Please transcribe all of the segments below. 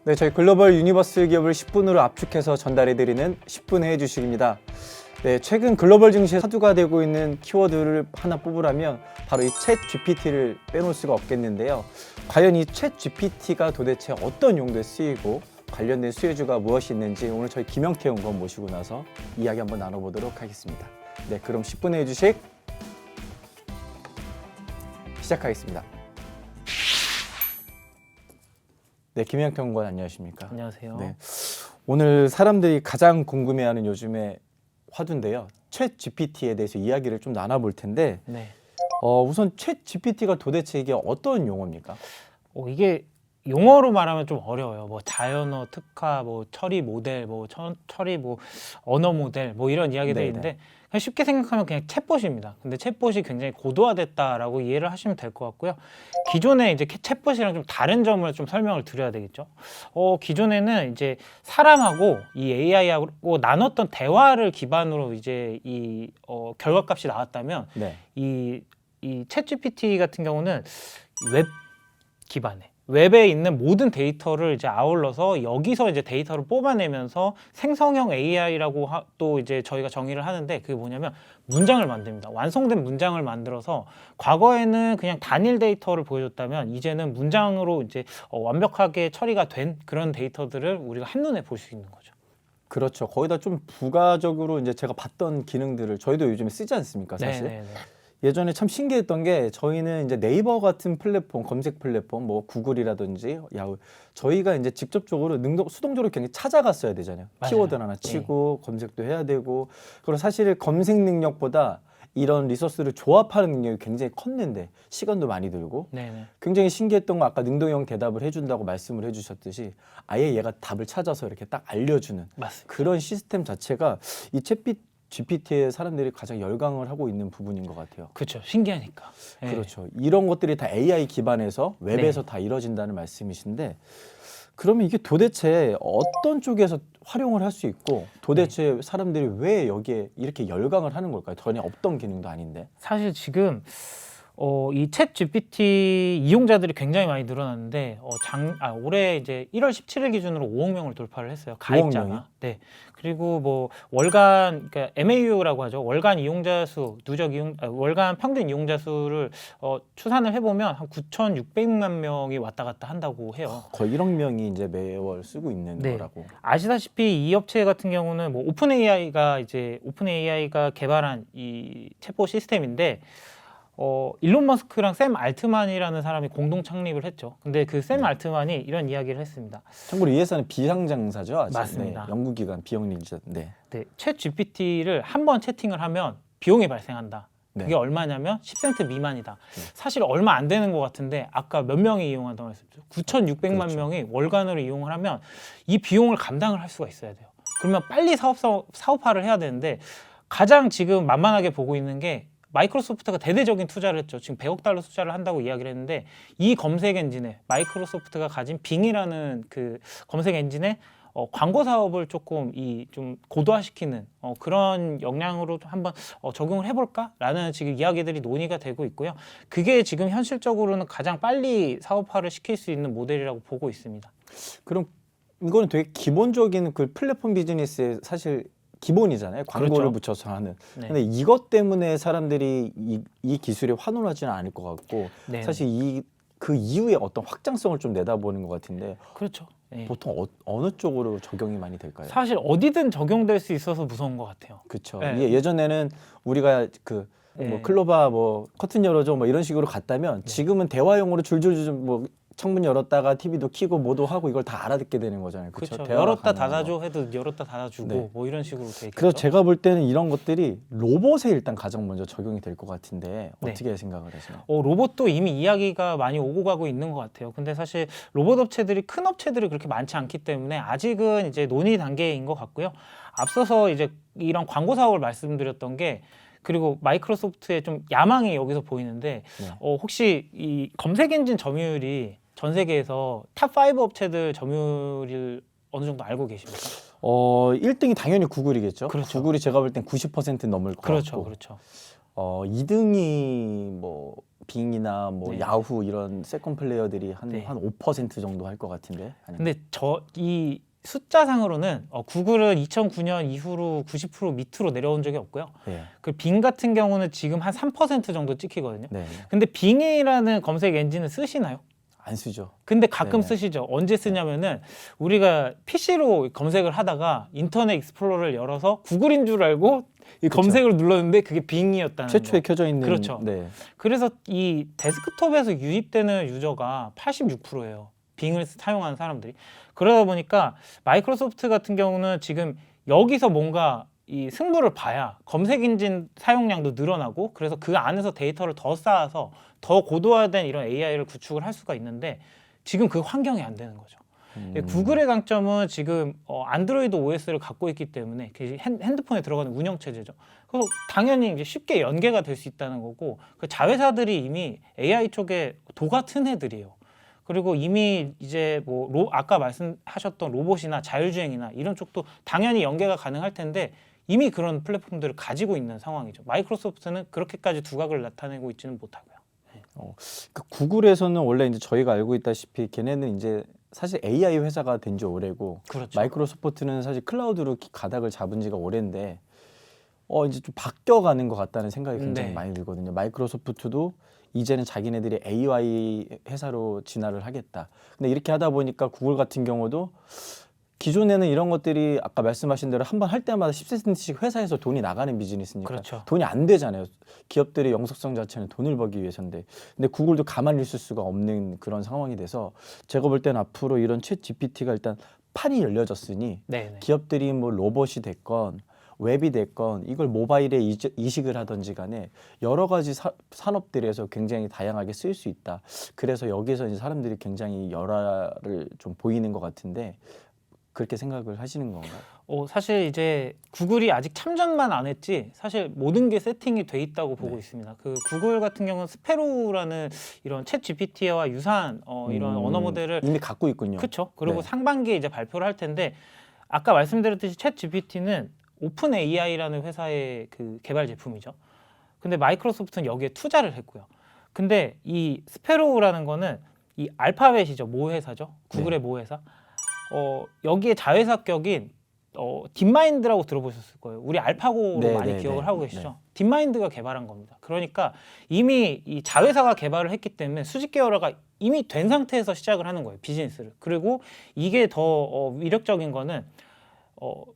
네, 저희 글로벌 유니버스 기업을 10분으로 압축해서 전달해드리는 10분의 해주식입니다. 네, 최근 글로벌 증시에 화두가 되고 있는 키워드를 하나 뽑으라면 바로 이 챗 GPT를 빼놓을 수가 없겠는데요. 과연 이 챗 GPT가 도대체 어떤 용도에 쓰이고 관련된 수혜주가 무엇이 있는지 오늘 저희 김영태 연구원 모시고 나서 이야기 한번 나눠보도록 하겠습니다. 네, 그럼 10분의 해주식 시작하겠습니다. 네, 김영태 연구원 안녕하십니까? 안녕하세요. 네, 오늘 사람들이 가장 궁금해하는 요즘의 화두인데요. 챗 GPT에 대해서 이야기를 좀 나눠볼 텐데 네. 우선 챗 GPT가 도대체 이게 어떤 용어입니까? 이게 용어로 말하면 좀 어려워요. 뭐 자연어 특화, 뭐 처리 모델, 뭐 처리 뭐 언어 모델, 뭐 이런 이야기들이 네네. 있는데 그냥 쉽게 생각하면 그냥 챗봇입니다. 근데 챗봇이 굉장히 고도화됐다라고 이해를 하시면 될 것 같고요. 기존에 이제 챗봇이랑 좀 다른 점을 좀 설명을 드려야 되겠죠. 기존에는 이제 사람하고 이 AI하고 나눴던 대화를 기반으로 이제 이 결과값이 나왔다면 네. 이 챗GPT 같은 경우는 웹 기반의 웹에 있는 모든 데이터를 이제 아울러서 여기서 이제 데이터를 뽑아내면서 생성형 AI라고 또 이제 저희가 정의를 하는데 그게 뭐냐면 문장을 만듭니다. 완성된 문장을 만들어서 과거에는 그냥 단일 데이터를 보여줬다면 이제는 문장으로 이제 완벽하게 처리가 된 그런 데이터들을 우리가 한눈에 볼 수 있는 거죠. 그렇죠. 거기다 좀 부가적으로 이제 제가 봤던 기능들을 저희도 요즘에 쓰지 않습니까, 사실? 네네네. 예전에 참 신기했던 게 저희는 이제 네이버 같은 플랫폼, 검색 플랫폼, 뭐 구글이라든지 야후, 저희가 이제 직접적으로 수동적으로 굉장히 찾아갔어야 되잖아요. 맞아요. 키워드 하나 치고 검색도 해야 되고. 그리고 사실 검색 능력보다 이런 리소스를 조합하는 능력이 굉장히 컸는데 시간도 많이 들고 네네. 굉장히 신기했던 거 아까 능동형 대답을 해준다고 말씀을 해주셨듯이 아예 얘가 답을 찾아서 이렇게 딱 알려주는 맞습니다. 그런 시스템 자체가 이 챗 GPT에 사람들이 가장 열광을 하고 있는 부분인 것 같아요. 그렇죠. 신기하니까. 네. 그렇죠. 이런 것들이 다 AI 기반에서 웹에서 다 이루어진다는 말씀이신데 그러면 이게 도대체 어떤 쪽에서 활용을 할 수 있고 도대체 사람들이 왜 여기에 이렇게 열광을 하는 걸까요? 전혀 없던 기능도 아닌데. 사실 지금 이 챗 GPT 이용자들이 굉장히 많이 늘어났는데 올해 이제 1월 17일 기준으로 5억 명을 돌파를 했어요. 5억 명이요? 가입자가. 네. 그리고 뭐 월간 그러니까 MAU라고 하죠. 월간 이용자 수, 월간 평균 이용자 수를 추산을 해보면 한 9,600만 명이 왔다 갔다 한다고 해요. 거의 1억 명이 이제 매월 쓰고 있는 네. 거라고. 아시다시피 이 업체 같은 경우는 뭐 오픈AI가 개발한 이 챗봇 시스템인데 일론 머스크랑 샘 알트만이라는 사람이 공동 창립을 했죠. 근데 그 샘 알트만이 이런 이야기를 했습니다. 참고로 이 회사는 비상장사죠, 아직. 맞습니다. 네, 연구기관 비영리자. 네. 네, 챗 GPT를 한 번 채팅을 하면 비용이 발생한다. 네. 그게 얼마냐면 10센트 미만이다. 사실 얼마 안 되는 것 같은데 아까 몇 명이 이용한다고 했었죠. 9,600만 그렇죠. 명이 월간으로 이용을 하면 이 비용을 감당을 할 수가 있어야 돼요. 그러면 빨리 사업화를 해야 되는데 가장 지금 만만하게 보고 있는 게 마이크로소프트가 대대적인 투자를 했죠. 지금 100억 달러 투자를 한다고 이야기를 했는데 이 검색 엔진에 마이크로소프트가 가진 빙이라는 그 검색 엔진에 광고 사업을 조금 좀 고도화시키는 그런 역량으로 한번 적용을 해볼까라는 지금 이야기들이 논의가 되고 있고요. 그게 지금 현실적으로는 가장 빨리 사업화를 시킬 수 있는 모델이라고 보고 있습니다. 그럼 이거는 되게 기본적인 그 플랫폼 비즈니스의 사실 기본이잖아요. 광고를 그렇죠. 붙여서 하는. 네. 근데 이것 때문에 사람들이 이 기술에 환호하지는 않을 것 같고 네. 사실 그 이후에 어떤 확장성을 좀 내다보는 것 같은데 그렇죠. 네. 보통 어느 쪽으로 적용이 많이 될까요? 사실 어디든 적용될 수 있어서 무서운 것 같아요. 그렇죠. 네. 예전에는 우리가 뭐 네. 클로바 뭐 커튼 열어줘 뭐 이런 식으로 갔다면 지금은 대화용으로 줄줄줄 뭐 창문 열었다가 TV도 켜고 뭐도 하고 이걸 다 알아듣게 되는 거잖아요. 그렇죠. 대화가 열었다 가능해서. 닫아줘 해도 열었다 닫아주고 네. 뭐 이런 식으로 돼 있겠죠. 그래서 제가 볼 때는 이런 것들이 로봇에 일단 가장 먼저 적용이 될 것 같은데 네. 어떻게 생각을 하시나요? 로봇도 이미 이야기가 많이 오고 가고 있는 것 같아요. 근데 사실 로봇 업체들이 큰 업체들이 그렇게 많지 않기 때문에 아직은 이제 논의 단계인 것 같고요. 앞서서 이제 이런 광고 사업을 말씀드렸던 게 그리고 마이크로소프트의 좀 야망이 여기서 보이는데 네. 혹시 이 검색 엔진 점유율이 전 세계에서 탑5 업체들 점유율을 어느 정도 알고 계십니까? 1등이 당연히 구글이겠죠. 그렇죠. 구글이 제가 볼 땐 90% 넘을 것 그렇죠, 같고. 그렇죠. 2등이 뭐 빙이나 뭐 네. 야후 이런 세컨 플레이어들이 한 네. 5% 정도 할 것 같은데. 아니면- 근데 이 숫자상으로는 구글은 2009년 이후로 90% 밑으로 내려온 적이 없고요. 네. 그 빙 같은 경우는 지금 한 3% 정도 찍히거든요. 네. 근데 빙이라는 검색 엔진을 쓰시나요? 안 쓰죠. 근데 가끔 네네. 쓰시죠. 언제 쓰냐면은 우리가 PC로 검색을 하다가 인터넷 익스플로러를 열어서 구글인 줄 알고 이 그쵸. 검색을 눌렀는데 그게 빙이었다는 최초에 거. 켜져 있는. 그렇죠. 네. 그래서 이 데스크톱에서 유입되는 유저가 86%예요. 빙을 사용하는 사람들이. 그러다 보니까 마이크로소프트 같은 경우는 지금 여기서 뭔가 이 승부를 봐야 검색 엔진 사용량도 늘어나고 그래서 그 안에서 데이터를 더 쌓아서 더 고도화된 이런 AI를 구축을 할 수가 있는데 지금 그 환경이 안 되는 거죠. 구글의 강점은 지금 안드로이드 OS를 갖고 있기 때문에 그 핸드폰에 들어가는 운영 체제죠. 그래서 당연히 이제 쉽게 연계가 될 수 있다는 거고 그 자회사들이 이미 AI 쪽에 도 같은 애들이에요. 그리고 이미 이제 뭐 아까 말씀하셨던 로봇이나 자율주행이나 이런 쪽도 당연히 연계가 가능할 텐데 이미 그런 플랫폼들을 가지고 있는 상황이죠. 마이크로소프트는 그렇게까지 두각을 나타내고 있지는 못하고요. 그 구글에서는 원래 이제 저희가 알고 있다시피 걔네는 이제 사실 AI 회사가 된 지 오래고 그렇죠. 마이크로소프트는 사실 클라우드로 가닥을 잡은 지가 오래인데 이제 좀 바뀌어가는 것 같다는 생각이 굉장히 네. 많이 들거든요. 마이크로소프트도 이제는 자기네들이 AI 회사로 진화를 하겠다. 근데 이렇게 하다 보니까 구글 같은 경우도 기존에는 이런 것들이 아까 말씀하신 대로 한 번 할 때마다 10센트씩 회사에서 돈이 나가는 비즈니스니까 그렇죠. 돈이 안 되잖아요. 기업들의 영속성 자체는 돈을 벌기 위해서인데 근데 구글도 가만히 있을 수가 없는 그런 상황이 돼서 제가 볼 때는 앞으로 이런 챗 GPT가 일단 판이 열려졌으니 네. 기업들이 뭐 로봇이 됐건 웹이 됐건 이걸 모바일에 이식을 하든지 간에 여러 가지 산업들에서 굉장히 다양하게 쓰일 수 있다. 그래서 여기서 이제 사람들이 굉장히 열화를 좀 보이는 것 같은데 그렇게 생각을 하시는 건가요? 사실 이제 구글이 아직 참전만 안 했지 사실 모든 게 세팅이 돼 있다고 보고 네. 있습니다. 그 구글 같은 경우는 스페로우라는 이런 챗 GPT와 유사한 이런 언어 모델을 이미 갖고 있군요. 그렇죠. 그리고 네. 상반기에 이제 발표를 할 텐데 아까 말씀드렸듯이 챗 GPT는 오픈 AI라는 회사의 그 개발 제품이죠. 근데 마이크로소프트는 여기에 투자를 했고요. 근데 이 스페로우라는 거는 이 알파벳이죠. 모회사죠. 구글의 모회사. 여기에 자회사격인 딥마인드라고 들어보셨을 거예요. 우리 알파고로 네, 많이 네, 기억을 네. 하고 계시죠. 딥마인드가 개발한 겁니다. 그러니까 이미 이 자회사가 개발을 했기 때문에 수직 계열화가 이미 된 상태에서 시작을 하는 거예요. 비즈니스를. 그리고 이게 더 위력적인 거는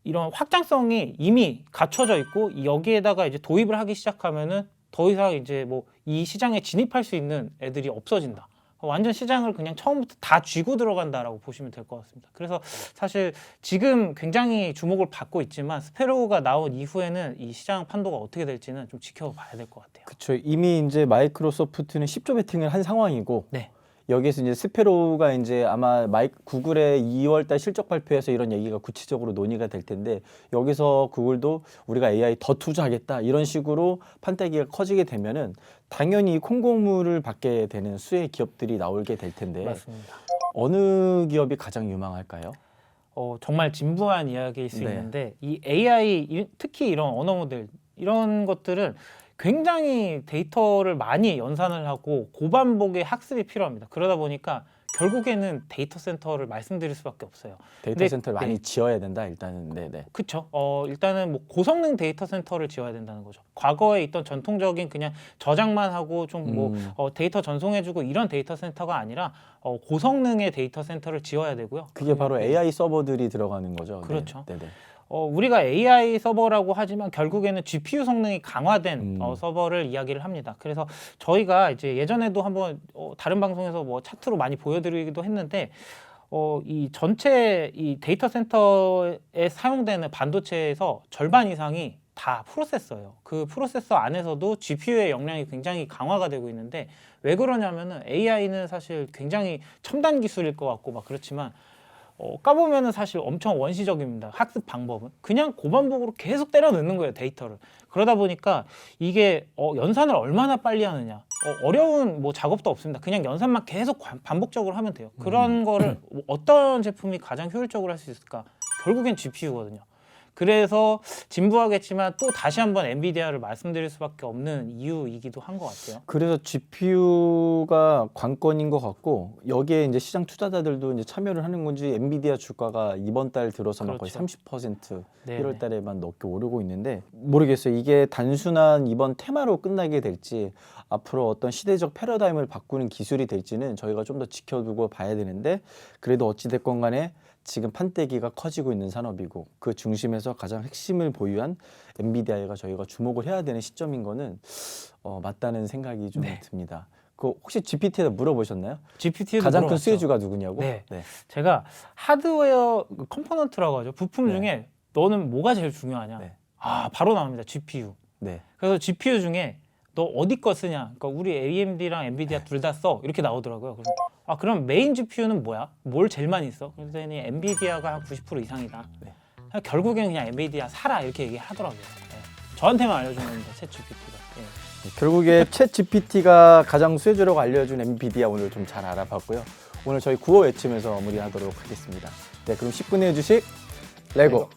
이런 확장성이 이미 갖춰져 있고 여기에다가 이제 도입을 하기 시작하면은 더 이상 이제 뭐 이 시장에 진입할 수 있는 애들이 없어진다. 완전 시장을 그냥 처음부터 다 쥐고 들어간다라고 보시면 될 것 같습니다. 그래서 사실 지금 굉장히 주목을 받고 있지만 스페로우가 나온 이후에는 이 시장 판도가 어떻게 될지는 좀 지켜봐야 될 것 같아요. 그렇죠. 이미 이제 마이크로소프트는 10조 베팅을 한 상황이고 네. 여기서 이제 스페로우가 이제 아마 구글의 2월달 실적 발표에서 이런 얘기가 구체적으로 논의가 될 텐데 여기서 구글도 우리가 AI 더 투자하겠다 이런 식으로 판때기가 커지게 되면은 당연히 콩고물을 받게 되는 수혜 기업들이 나오게 될 텐데 맞습니다. 어느 기업이 가장 유망할까요? 정말 진부한 이야기일 수 네. 있는데 이 AI 특히 이런 언어 모델 이런 것들은 굉장히 데이터를 많이 연산을 하고 고반복의 학습이 필요합니다. 그러다 보니까 결국에는 데이터 센터를 말씀드릴 수밖에 없어요. 데이터 근데- 센터를 많이 네. 지어야 된다 일단은. 네네. 그렇죠. 일단은 뭐 고성능 데이터 센터를 지어야 된다는 거죠. 과거에 있던 전통적인 그냥 저장만 하고 좀 뭐 데이터 전송해주고 이런 데이터 센터가 아니라 고성능의 데이터 센터를 지어야 되고요. 그게 바로 네. AI 서버들이 들어가는 거죠. 네. 그렇죠. 네네. 우리가 AI 서버라고 하지만 결국에는 GPU 성능이 강화된 서버를 이야기를 합니다. 그래서 저희가 이제 예전에도 한번 다른 방송에서 뭐 차트로 많이 보여드리기도 했는데 이 전체 이 데이터 센터에 사용되는 반도체에서 절반 이상이 다 프로세서예요. 그 프로세서 안에서도 GPU의 역량이 굉장히 강화가 되고 있는데 왜 그러냐면은 AI는 사실 굉장히 첨단 기술일 것 같고 막 그렇지만 까보면은 사실 엄청 원시적입니다. 학습 방법은 그냥 고반복으로 계속 때려 넣는 거예요, 데이터를. 그러다 보니까 이게 연산을 얼마나 빨리 하느냐, 어려운 뭐 작업도 없습니다. 그냥 연산만 계속 반복적으로 하면 돼요. 그런 거를 어떤 제품이 가장 효율적으로 할 수 있을까? 결국엔 GPU거든요. 그래서 진부하겠지만 또 다시 한번 엔비디아를 말씀드릴 수밖에 없는 이유이기도 한 것 같아요. 그래서 GPU가 관건인 것 같고 여기에 이제 시장 투자자들도 이제 참여를 하는 건지 엔비디아 주가가 이번 달 들어서 막 거의 그렇죠. 30% 네네. 1월 달에만 넘게 오르고 있는데 모르겠어요. 이게 단순한 이번 테마로 끝나게 될지 앞으로 어떤 시대적 패러다임을 바꾸는 기술이 될지는 저희가 좀 더 지켜두고 봐야 되는데 그래도 어찌 됐건 간에 지금 판때기가 커지고 있는 산업이고 그 중심에서 가장 핵심을 보유한 엔비디아가 저희가 주목을 해야 되는 시점인 거는 맞다는 생각이 좀 네. 듭니다. 그 혹시 GPT에다 물어보셨나요? GPT도 가장 큰 물어봤죠. 수혜주가 누구냐고? 네. 제가 하드웨어 컴포넌트라고 하죠. 부품 네. 중에 너는 뭐가 제일 중요하냐? 네. 바로 나옵니다. GPU. 네. 그래서 GPU 중에 너 어디 거 쓰냐? 그러니까 우리 AMD랑 엔비디아 둘 다 써. 이렇게 나오더라고요. 그래서 그럼 메인 GPU는 뭐야? 뭘 제일 많이 써? 그랬더니 엔비디아가 한 90% 이상이다. 네. 결국에는 그냥 엔비디아 사라 이렇게 얘기하더라고요. 네. 저한테만 알려준 겁니다. 챗 GPT가. 결국에 챗 GPT가 가장 수혜주라고 알려준 엔비디아 오늘 좀 잘 알아봤고요. 오늘 저희 구호 외치면서 마무리하도록 하겠습니다. 네, 그럼 10분의 주식 레고.